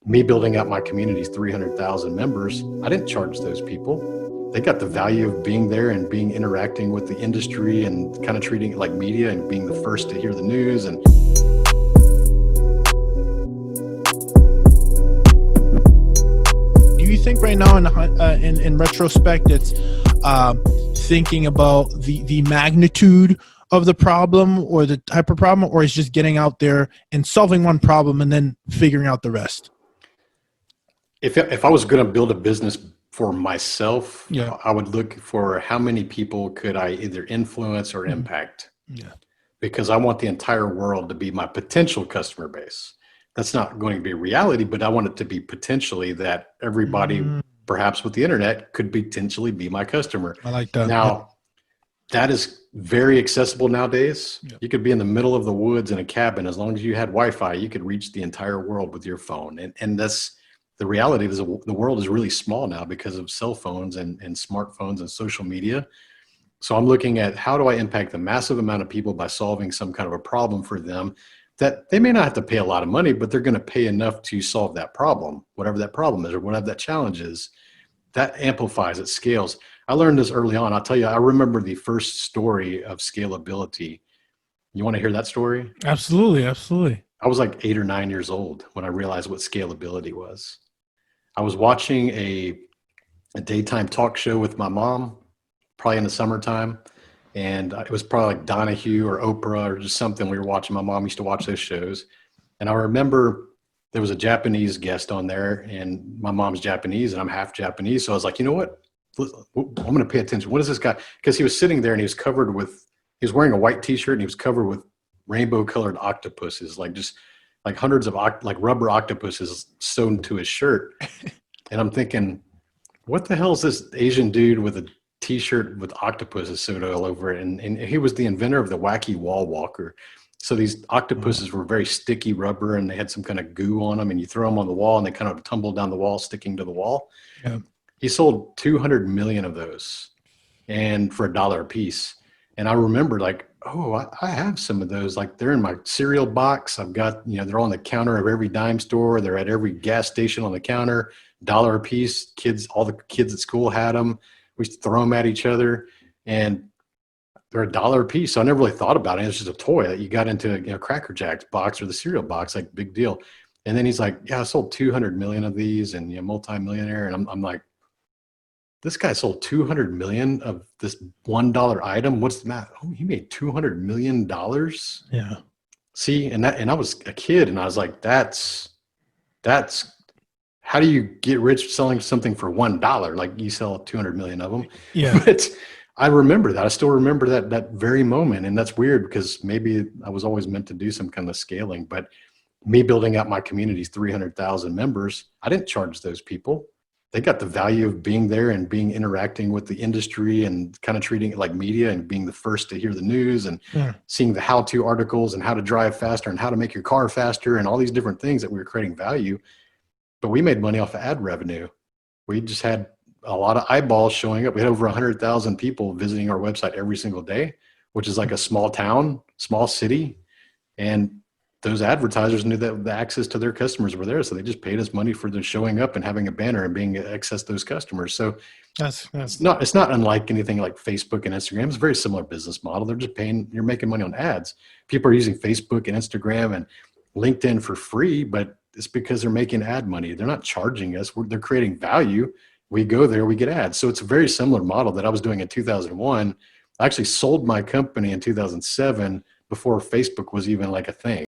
Me building out my community's 300,000 members, I didn't charge those people. They got the value of being there and interacting with the industry and kind of treating it like media and being the first to hear the news. And do you think right now in retrospect it's thinking about the magnitude of the problem or the type of problem, or is just getting out there and solving one problem and then figuring out the rest? if I was going to build a business for myself, Yeah. I would look for how many people could I either influence or impact. Yeah. Because I want the entire world to be my potential customer base. That's not going to be reality, but I want it to be potentially that everybody, perhaps with the internet, could potentially be my customer. I like that. Now, that is very accessible nowadays. Yeah. You could be in the middle of the woods in a cabin. As long as you had Wi-Fi, you could reach the entire world with your phone. And that's the reality. Is the world is really small now because of cell phones and smartphones and social media. So I'm looking at how do I impact the massive amount of people by solving some kind of a problem for them that they may not have to pay a lot of money, but they're going to pay enough to solve that problem, whatever that problem is or whatever that challenge is. That amplifies, it scales. I learned this early on. I'll tell you, I remember the first story of scalability. You want to hear that story? Absolutely. Absolutely. I was like 8 or 9 years old when I realized what scalability was. I was watching a daytime talk show with my mom, probably in the summertime. And it was probably like Donahue or Oprah or just something we were watching. My mom used to watch those shows. And I remember there was a Japanese guest on there, and my mom's Japanese and I'm half Japanese. So I was like, you know what? I'm going to pay attention. What is this guy? Because he was sitting there and he was covered with, he was wearing a white t-shirt and he was covered with rainbow colored octopuses, like just like hundreds of like rubber octopuses sewn to his shirt. And I'm thinking, what the hell is this Asian dude with a t-shirt with octopuses sewed all over it? And he was the inventor of the wacky wall walker. So these octopuses were very sticky rubber and they had some kind of goo on them, and you throw them on the wall and they kind of tumble down the wall, sticking to the wall. Yeah. He sold 200 million of those, and for $1 a piece. And I remember like, oh, I have some of those. Like they're in my cereal box. I've got, they're on the counter of every dime store. They're at every gas station on the counter, $1 a piece. All the kids at school had them. We used to throw them at each other, and they're $1 a piece. So I never really thought about it. It was just a toy that you got into a Cracker Jacks box or the cereal box, like big deal. And then he's like, yeah, I sold 200 million of these, and multi-millionaire. And I'm like, this guy sold 200 million of this $1 item. What's the math? Oh, he made $200 million. Yeah. See, and I was a kid, and I was like, that's how do you get rich selling something for $1? Like you sell 200 million of them. Yeah. But I remember that. I still remember that very moment. And that's weird because maybe I was always meant to do some kind of scaling, but me building out my community's 300,000 members, I didn't charge those people. They got the value of being there and interacting with the industry and kind of treating it like media and being the first to hear the news and seeing the how-to articles and how to drive faster and how to make your car faster and all these different things that we were creating value. But we made money off of ad revenue. We just had a lot of eyeballs showing up. We had over 100,000 people visiting our website every single day, which is like a small town, small city. And those advertisers knew that the access to their customers were there. So they just paid us money for them showing up and having a banner and being access those customers. So it's not unlike anything like Facebook and Instagram. It's a very similar business model. They're just paying, you're making money on ads. People are using Facebook and Instagram and LinkedIn for free, but it's because they're making ad money. They're not charging us. They're creating value. We go there, we get ads. So it's a very similar model that I was doing in 2001. I actually sold my company in 2007 before Facebook was even like a thing.